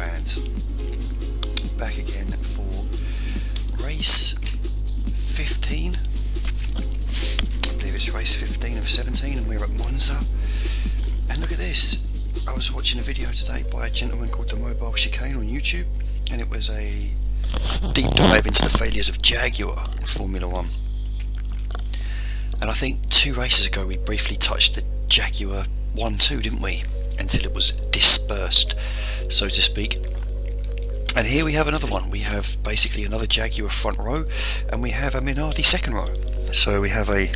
fans, back again for race 15. I believe it's race 15 of 17, and we're at Monza. And look at this, I was watching a video today by a gentleman called the Mobile Chicane on YouTube, and it was a deep dive into the failures of Jaguar in Formula 1. And I think 2 races ago we briefly touched the Jaguar 1-2, didn't we? Until it was dispersed, so to speak. And here we have another one. We have basically another Jaguar front row, and we have a Minardi second row. So we have a,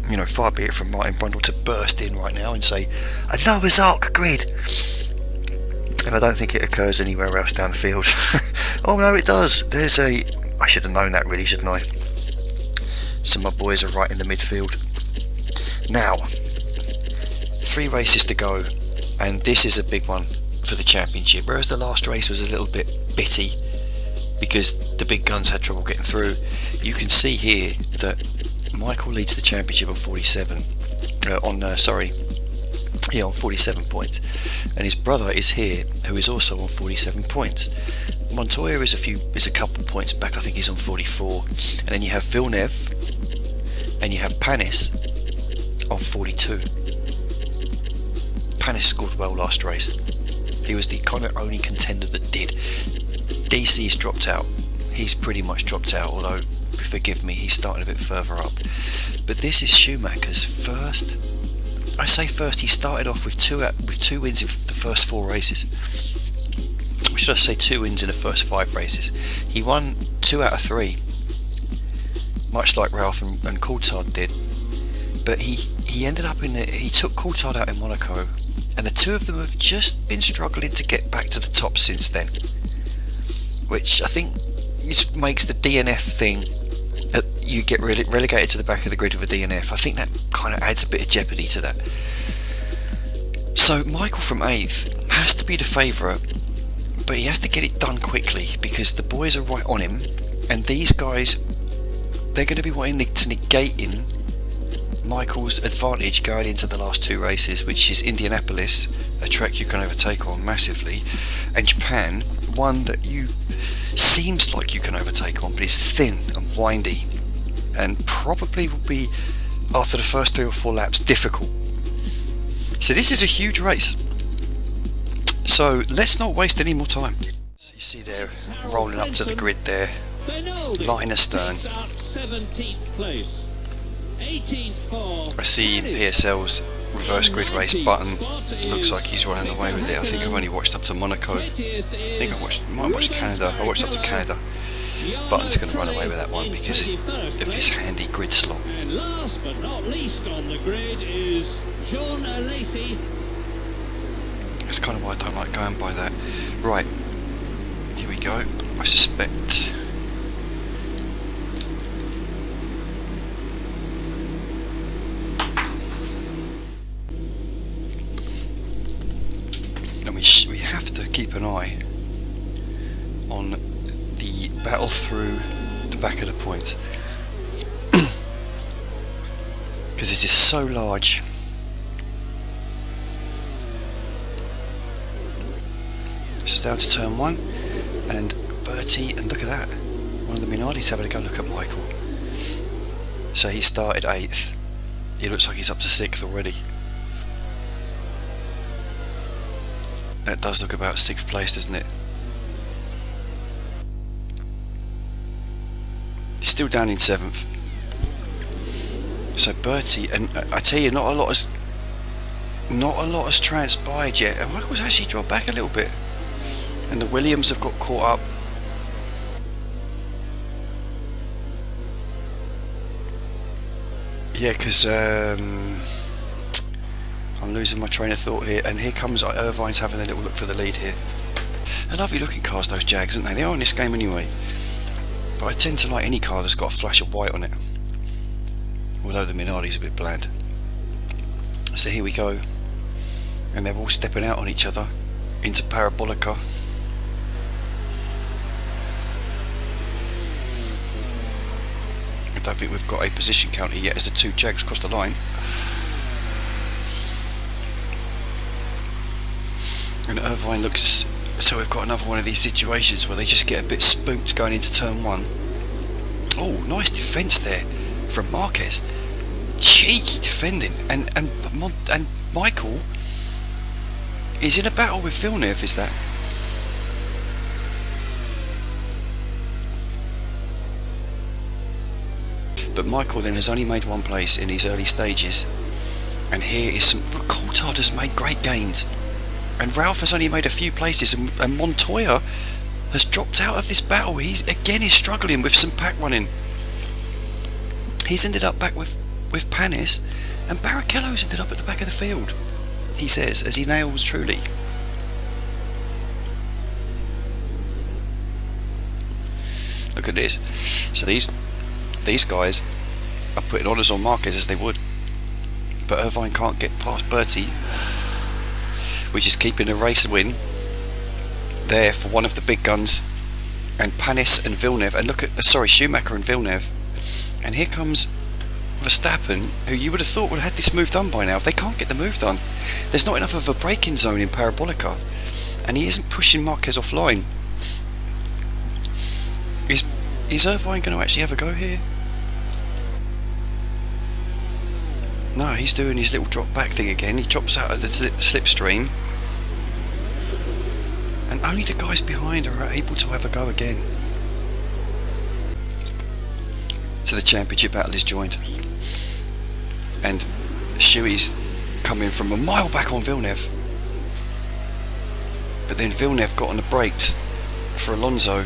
you know, far be it from Martin Brundle to burst in right now and say a Noah's Ark grid. And I don't think it occurs anywhere else down the field. Oh no, it does. There's a, I should have known that really, shouldn't I? So my boys are right in the midfield. Now, 3 races to go, and this is a big one for the championship. Whereas the last race was a little bit bitty because the big guns had trouble getting through, you can see here that Micheal leads the championship on 47 on 47 points, and his brother is here, who is also on 47 points. Montoya is a couple points back. I think he's on 44, and then you have Villeneuve and you have Panis on 42. Panis scored well last race. He was the kind of only contender that did. DC's dropped out. He's pretty much dropped out, although, forgive me, he's starting a bit further up. But this is Schumacher's first. I say first. He started off with two wins in the first 4 races. Or should I say 2 wins in the first 5 races? He won 2 out of 3, much like Ralph and Coulthard did. But he ended up he took Coulthard out in Monaco, and the 2 of them have just been struggling to get back to the top since then, which I think makes the DNF thing, you get relegated to the back of the grid with a DNF. I think that kind of adds a bit of jeopardy to that. So Micheal from 8th has to be the favourite, but he has to get it done quickly because the boys are right on him, and these guys, they're going to be wanting to negating Michael's advantage going into the last 2 races, which is Indianapolis, a track you can overtake on massively, and Japan, one that seems like you can overtake on, but it's thin and windy, and probably will be, after the first 3 or 4 laps, difficult. So this is a huge race. So let's not waste any more time. So you see they're rolling up to the grid there, line astern. I see PSL's reverse grid race button. Looks like he's running away with it. I think I've only watched up to Monaco. I think I might watch Canada. I watched up to Canada. Button's going to run away with that one because of his handy grid slot. And last but not least on the grid is Jean Alesi. That's kind of why I don't like going by that. Right, here we go. I suspect. We have to keep an eye on the battle through the back of the points because it is so large. So down to turn 1, and Bertie, and look at that, one of the Minardis having a go look at Micheal. So he started 8th, he looks like he's up to 6th already. That does look about 6th place, doesn't it? He's still down in 7th. So Bertie, and I tell you, not a lot has transpired yet, and Michael's actually dropped back a little bit, and the Williams have got caught up. Yeah, because I'm losing my train of thought here, and here comes Irvine's having a little look for the lead here. They're lovely looking cars, those Jags, aren't they? They are in this game anyway. But I tend to like any car that's got a flash of white on it. Although the Minardi's a bit bland. So here we go. And they're all stepping out on each other into Parabolica. I don't think we've got a position counter yet as the 2 Jags cross the line. And Irvine looks... So we've got another one of these situations where they just get a bit spooked going into turn 1. Oh, nice defence there from Marquez. Cheeky defending. And Micheal is in a battle with Villeneuve, is that? But Micheal then has only made 1 place in these early stages. And here is some... Coulthard has made great gains. And Ralph has only made a few places, and Montoya has dropped out of this battle. He's again is struggling with some pack running. He's ended up back with Panis, and Barrichello's ended up at the back of the field, he says, as he nails Truly. Look at this. So these guys are putting honours on Marquez as they would, but Irvine can't get past Bertie, which is keeping a race win there for one of the big guns, and Panis and Villeneuve, and look at Schumacher and Villeneuve, and here comes Verstappen, who you would have thought would have had this move done by now. They can't get the move done. There's not enough of a braking zone in Parabolica, and he isn't pushing Marquez offline. Is Irvine going to actually have a go here? No, he's doing his little drop back thing again. He drops out of the slipstream, and only the guys behind are able to have a go again. So the championship battle is joined, and Shuey's coming from a mile back on Villeneuve, but then Villeneuve got on the brakes for Alonso.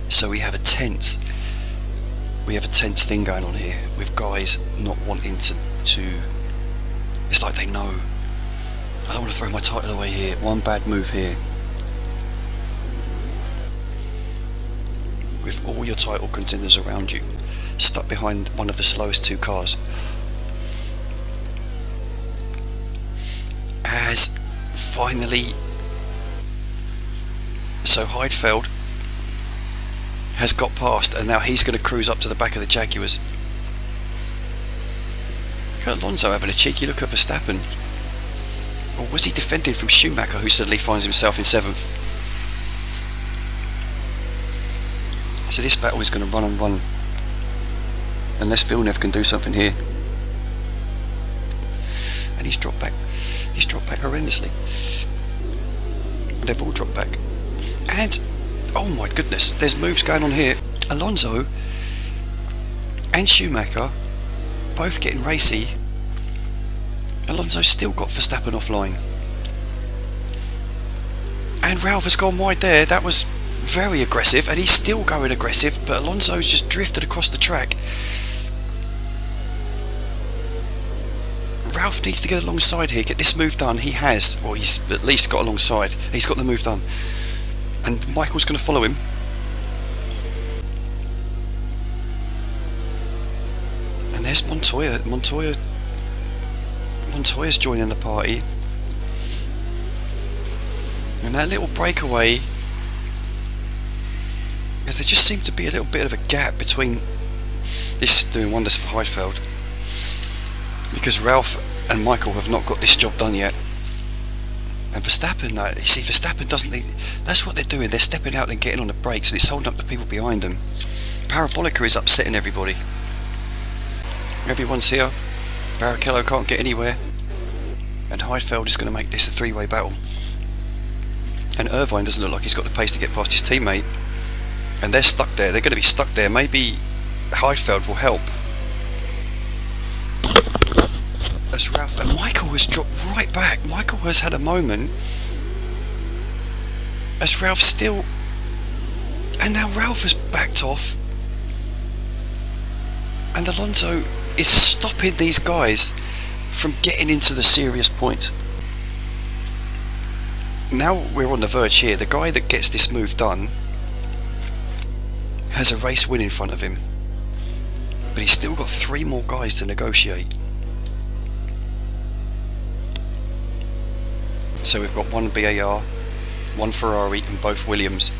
So we have a tense thing going on here, with guys not wanting to it's like they know, I don't want to throw my title away here, one bad move here, with all your title contenders around you, stuck behind one of the slowest 2 cars. As finally, so Heidfeld has got past, and now he's going to cruise up to the back of the Jaguars. Look at Alonso having a cheeky look at Verstappen. Or was he defending from Schumacher, who suddenly finds himself in 7th? So this battle is going to run and run, unless Villeneuve can do something here. And he's dropped back horrendously. They've all dropped back. And oh my goodness, there's moves going on here. Alonso and Schumacher both getting racy. Alonso's still got Verstappen offline. And Ralph has gone wide there. That was very aggressive, and he's still going aggressive, but Alonso's just drifted across the track. Ralph needs to get alongside here, get this move done. He has, or he's at least got alongside. He's got the move done. And Michael's going to follow him. And there's Montoya. Montoya's joining the party. And that little breakaway, because there just seemed to be a little bit of a gap between. This is doing wonders for Heidfeld, because Ralph and Micheal have not got this job done yet. And Verstappen, you see, Verstappen doesn't need... That's what they're doing. They're stepping out and getting on the brakes, and it's holding up the people behind them. Parabolica is upsetting everybody. Everyone's here. Barrichello can't get anywhere. And Heidfeld is going to make this a 3-way battle. And Irvine doesn't look like he's got the pace to get past his teammate. And they're stuck there. They're going to be stuck there. Maybe Heidfeld will help. As Ralph and Micheal has dropped right back. Micheal has had a moment as Ralph still, and now Ralph has backed off, and Alonso is stopping these guys from getting into the serious point. Now we're on the verge here. The guy that gets this move done has a race win in front of him, but he's still got 3 more guys to negotiate. So we've got 1 BAR, 1 Ferrari, and both Williams.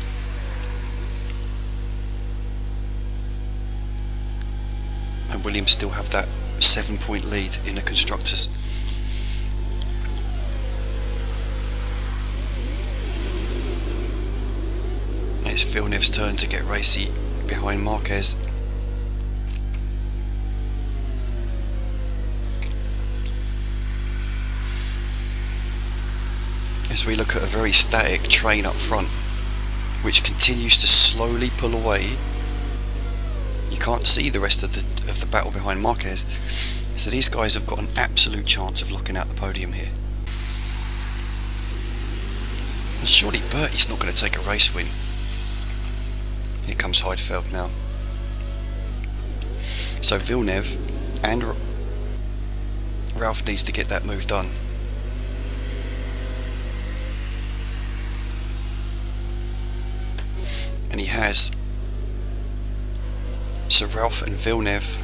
And Williams still have that 7-point lead in the constructors. It's Villeneuve's turn to get racy behind Marquez. As we look at a very static train up front, which continues to slowly pull away. You can't see the rest of the battle behind Marquez, so these guys have got an absolute chance of locking out the podium here. And surely Bertie's not going to take a race win. Here comes Heidfeld now. So Villeneuve and Ralph needs to get that move done. And he has. So Ralph and Villeneuve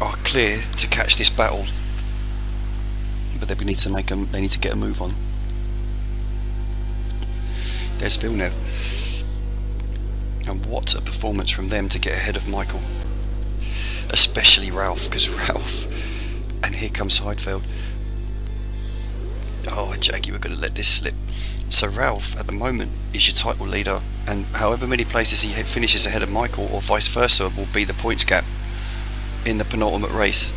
are clear to catch this battle, but they need to get a move on. There's Villeneuve, and what a performance from them to get ahead of Micheal, especially Ralph, because Ralph, and here comes Heidfeld. Oh, Jag, you were going to let this slip. So Ralph at the moment is your title leader, and however many places he finishes ahead of Micheal or vice versa will be the points gap in the penultimate race,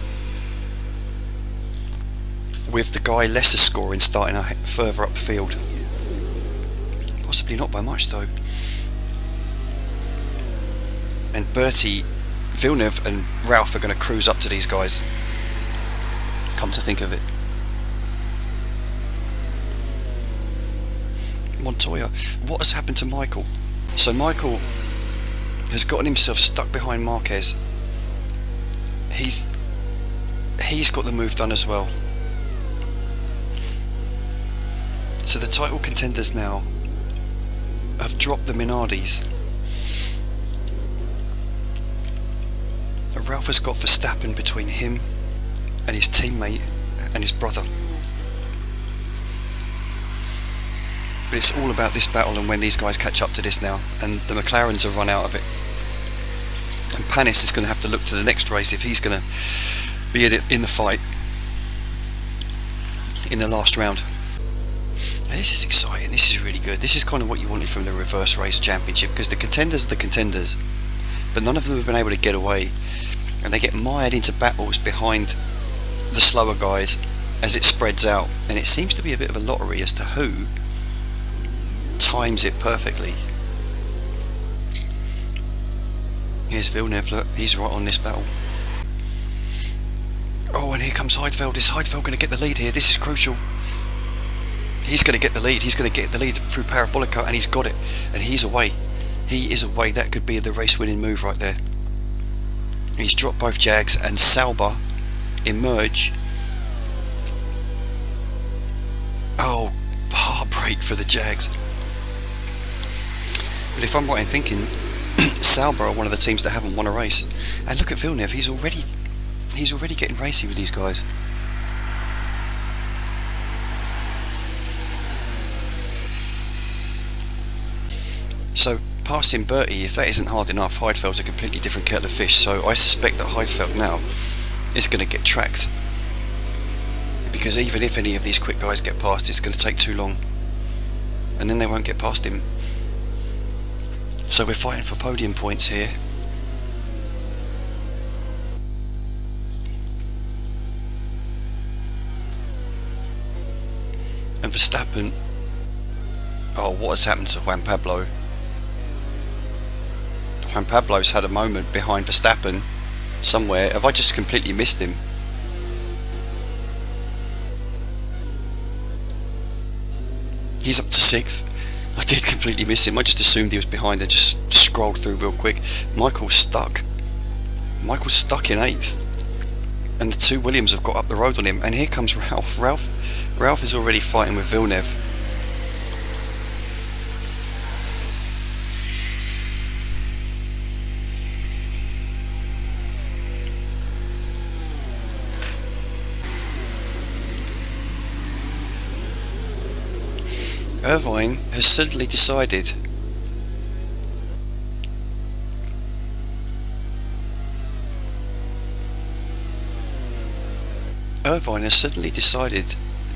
with the guy lesser scoring starting further up the field. Possibly not by much though. And Bertie, Villeneuve and Ralph are going to cruise up to these guys, come to think of it. Montoya, what has happened to Micheal? So Micheal has gotten himself stuck behind Marquez. He's got the move done as well. So the title contenders now have dropped the Minardis. Ralph has got Verstappen between him and his teammate and his brother. But it's all about this battle and when these guys catch up to this now, and the McLarens have run out of it. And Panis is going to have to look to the next race if he's going to be in the fight in the last round. And this is exciting, this is really good. This is kind of what you wanted from the reverse race championship, because the contenders are the contenders, but none of them have been able to get away, and they get mired into battles behind the slower guys as it spreads out, and it seems to be a bit of a lottery as to who times it perfectly. Here's Villeneuve, look, he's right on this battle. Oh, and here comes Heidfeld. Is Heidfeld going to get the lead here? This is crucial. He's going to get the lead. He's going to get the lead through Parabolica, and he's got it. And he's away. He is away. That could be the race-winning move right there. He's dropped both Jags, and Sauber emerge. Oh, heartbreak for the Jags. But if I'm right in thinking, Sauber are one of the teams that haven't won a race. And look at Villeneuve, he's already getting racy with these guys. So passing Bertie, if that isn't hard enough, Heidfeld's a completely different kettle of fish. So I suspect that Heidfeld now is going to get tracked, because even if any of these quick guys get past, it's going to take too long, and then they won't get past him. So we're fighting for podium points here. And Verstappen, oh, what has happened to Juan Pablo? Juan Pablo's had a moment behind Verstappen somewhere. Have I just completely missed him? He's up to 6th. I did completely miss him. I just assumed he was behind and just scrolled through real quick. Michael's stuck. Michael's stuck in 8th. And the two Williams have got up the road on him. And here comes Ralph. Ralph is already fighting with Villeneuve. Irvine has suddenly decided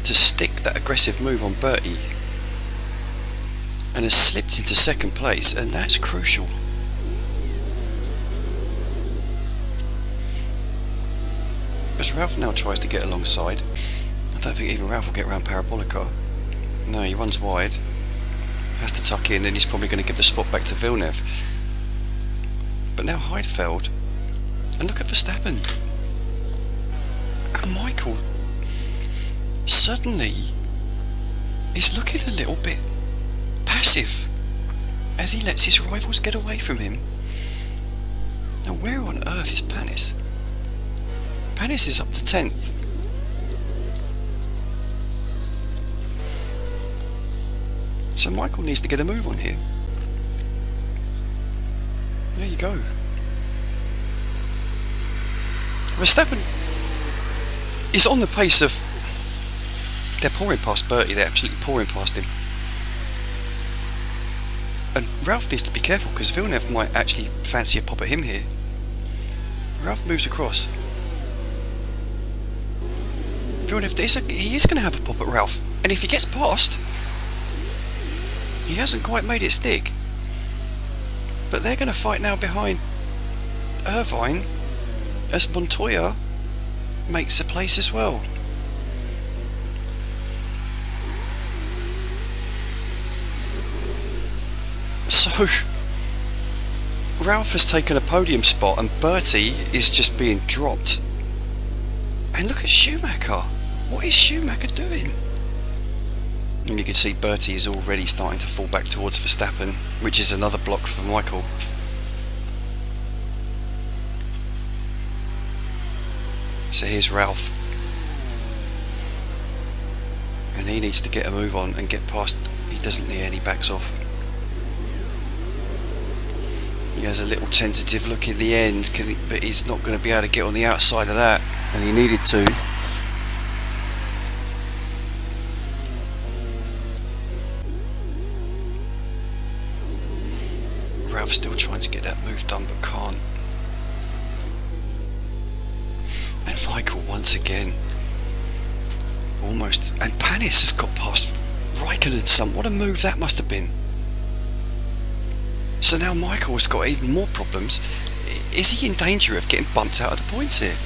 to stick that aggressive move on Bertie. and has slipped into second place, and that's crucial. As Ralph now tries to get alongside, I don't think even Ralph will get around Parabolica. No, he runs wide, has to tuck in, and he's probably going to give the spot back to Villeneuve. But now Heidfeld, and look at Verstappen and Micheal. Suddenly, he's looking a little bit passive as he lets his rivals get away from him. Now, where on earth is Panis? Panis is up to 10th. So Micheal needs to get a move on here. There you go. Verstappen is on the pace of... They're pouring past Bertie, they're absolutely pouring past him. And Ralph needs to be careful because Villeneuve might actually fancy a pop at him here. Ralph moves across. Villeneuve, he is going to have a pop at Ralph. And if he gets past, he hasn't quite made it stick. But they're going to fight now behind Irvine as Montoya makes a place as well. So Ralph has taken a podium spot and Bertie is just being dropped. And look at Schumacher. What is Schumacher doing? And you can see Bertie is already starting to fall back towards Verstappen, which is another block for Micheal. So here's Ralph. And he needs to get a move on and get past. He doesn't need any, backs off. He has a little tentative look at the end, but he's not going to be able to get on the outside of that. And he needed to. Ralph's still trying to get that move done, but can't. And Micheal once again, almost. And Panis has got past Raikkonen. What a move that must have been. So now Micheal has got even more problems. Is he in danger of getting bumped out of the points here?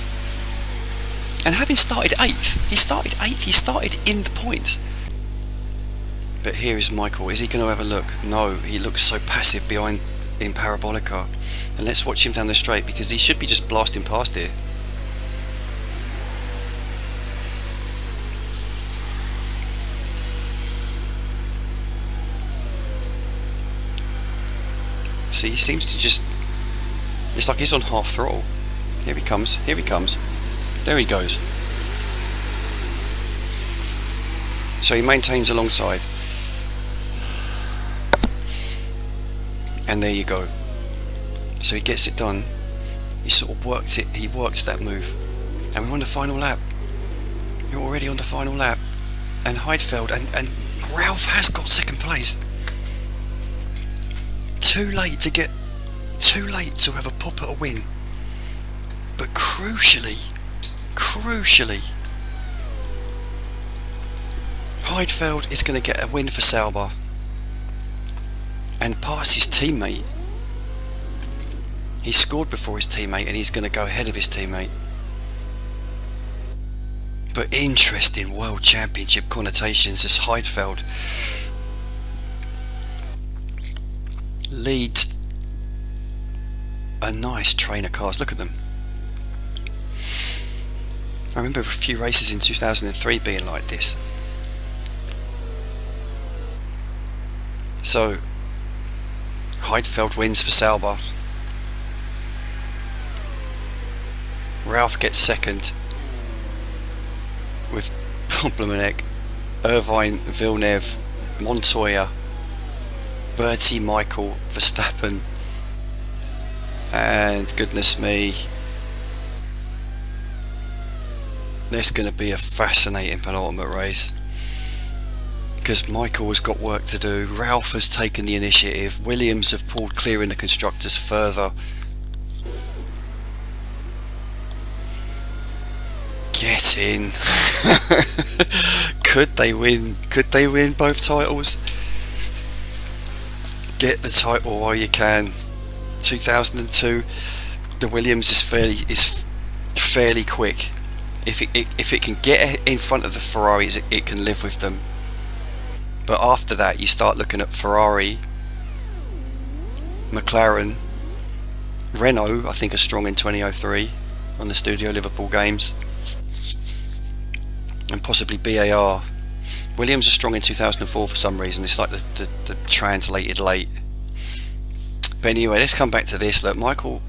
And having started 8th, he started in the points. But here is Micheal. Is he going to have a look? No, he looks so passive behind in Parabolica. And let's watch him down the straight because he should be just blasting past here. See, he seems to just... It's like he's on half throttle. Here he comes, here he comes. There he goes. So he maintains alongside. And there you go. So he gets it done. He sort of worked it, he works that move. And we're on the final lap. You're already on the final lap. And Heidfeld and Ralph has got second place. Too late to have a pop at a win. But crucially, Heidfeld is going to get a win for Sauber and pass his teammate. He scored before his teammate and he's going to go ahead of his teammate. But interesting World Championship connotations as Heidfeld leads a nice train of cars. Look at them. I remember a few races in 2003 being like this. So Heidfeld wins for Sauber. Ralph gets second with Pomplemanek, Irvine, Villeneuve, Montoya, Bertie, Micheal, Verstappen, and goodness me, this is going to be a fascinating penultimate race because Micheal has got work to do. Ralph has taken the initiative. Williams have pulled clear in the constructors further. Get in. Could they win? Could they win both titles? get the title while you can. 2002, the Williams is fairly quick. If it can get in front of the Ferraris, it can live with them. But after that, you start looking at Ferrari, McLaren, Renault. I think are strong in 2003 on the Studio Liverpool games, and possibly BAR. Williams are strong in 2004 for some reason. It's like the translated late. But anyway, let's come back to this. Look, Micheal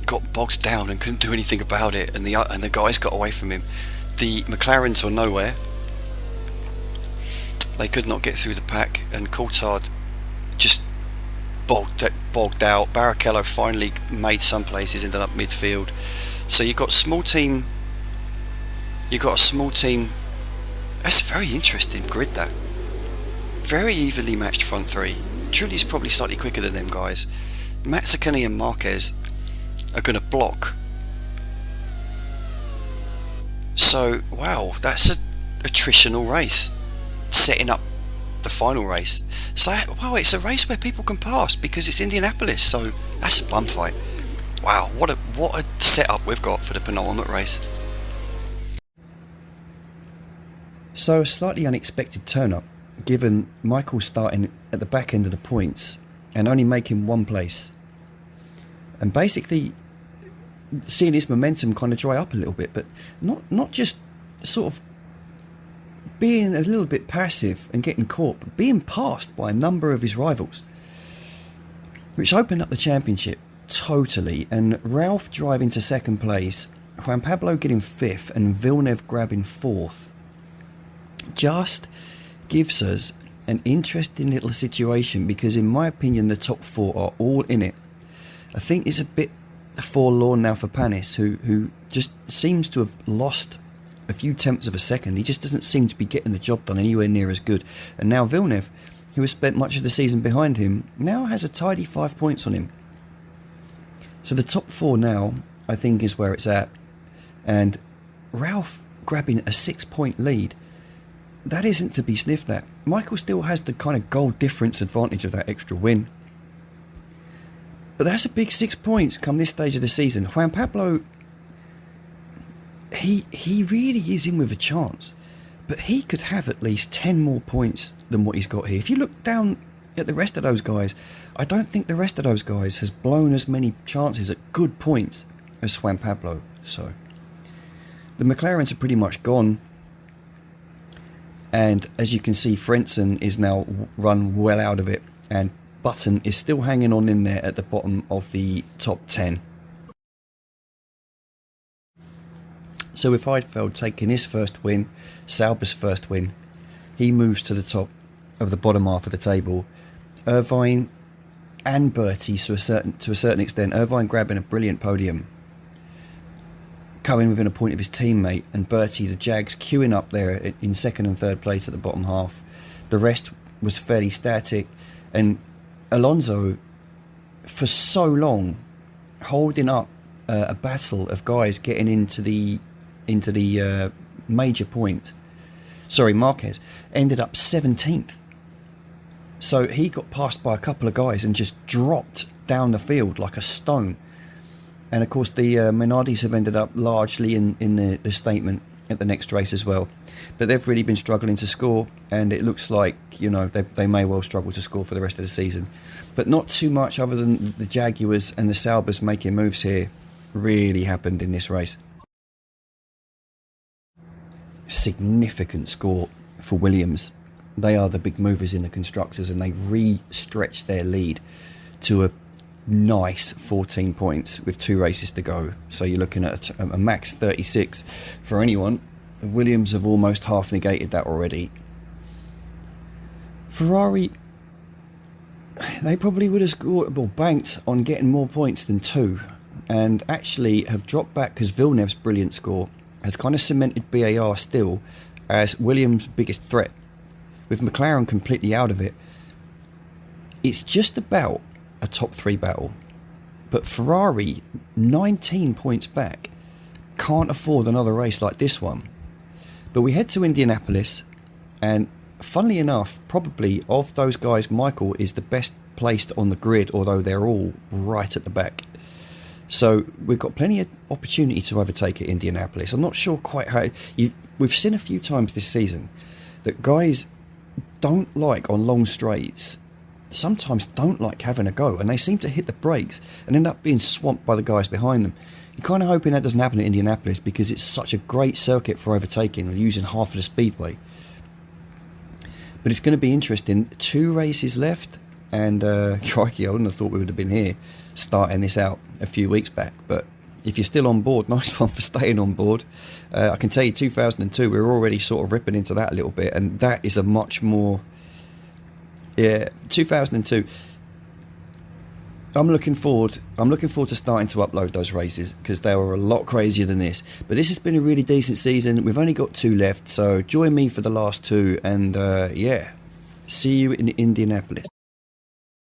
got bogged down and couldn't do anything about it, and the guys got away from him. The McLarens were nowhere. They could not get through the pack, and Coulthard just bogged out. Barrichello finally made some places, ended up midfield. So you've got a small team. That's a very interesting grid, that. Very evenly matched front three. Trulli's probably slightly quicker than them guys. Mazzacane and Marquez are going to block. So, wow, that's a attritional race, setting up the final race. So, wow, it's a race where people can pass because it's Indianapolis, so that's a bum fight. Wow, what a setup we've got for the penultimate race. So a slightly unexpected turn-up, given Micheal starting at the back end of the points and only making one place. And basically seeing his momentum kind of dry up a little bit, but not just sort of being a little bit passive and getting caught, but being passed by a number of his rivals, which opened up the championship totally. And Ralph driving to second place, Juan Pablo getting fifth, and Villeneuve grabbing fourth, just gives us an interesting little situation, because in my opinion the top four are all in it. I think it's a bit forlorn now for Panis, who just seems to have lost a few tenths of a second. He just doesn't seem to be getting the job done anywhere near as good. And now Villeneuve, who has spent much of the season behind him, now has a tidy 5 points on him. So the top four now, I think, is where it's at. And Ralph grabbing a 6-point lead, that isn't to be sniffed at. Micheal still has the kind of goal difference advantage of that extra win. But that's a big 6 points come this stage of the season. Juan Pablo, he really is in with a chance. But he could have at least 10 more points than what he's got here. If you look down at the rest of those guys, I don't think the rest of those guys has blown as many chances at good points as Juan Pablo. So the McLarens are pretty much gone. And as you can see, Frentzen is now run well out of it, and Button is still hanging on in there at the bottom of the top 10. So with Heidfeld taking his first win, Sauber's first win, he moves to the top of the bottom half of the table. Irvine and Bertie to a certain extent. Irvine grabbing a brilliant podium, coming within a point of his teammate, and Bertie, the Jags, queuing up there in second and third place at the bottom half. The rest was fairly static, and Alonso, for so long, holding up a battle of guys getting into the major points. Sorry, Marquez ended up 17th. So he got passed by a couple of guys and just dropped down the field like a stone. And of course the Minardis have ended up largely in the statement at the next race as well. But they've really been struggling to score, and it looks like, you know, they may well struggle to score for the rest of the season. But not too much other than the Jaguars and the Saubers making moves here really happened in this race. Significant score for Williams. They are the big movers in the constructors, and they re-stretched their lead to a nice 14 points with 2 races to go. So you're looking at a max 36 for anyone. The Williams have almost half negated that already. Ferrari, they probably would have scored or banked on getting more points than 2, and actually have dropped back because Villeneuve's brilliant score has kind of cemented BAR still as Williams' biggest threat. With McLaren completely out of it, it's just about a top 3 battle. But Ferrari, 19 points back, can't afford another race like this one. But we head to Indianapolis, and funnily enough, probably of those guys, Micheal is the best placed on the grid, although they're all right at the back. So we've got plenty of opportunity to overtake at Indianapolis. I'm not sure quite how... We've seen a few times this season that guys don't like, on long straights, sometimes don't like having a go, and they seem to hit the brakes and end up being swamped by the guys behind them. I'm kind of hoping that doesn't happen at Indianapolis, because it's such a great circuit for overtaking and using half of the speedway. But it's going to be interesting. 2 races left, and crikey, I wouldn't have thought we would have been here starting this out a few weeks back. But if you're still on board, nice one for staying on board. I can tell you 2002, we were already sort of ripping into that a little bit, and that is a much more... Yeah, 2002. I'm looking forward to starting to upload those races, because they were a lot crazier than this. But this has been a really decent season. We've only got 2 left, so join me for the last 2, and yeah, see you in Indianapolis.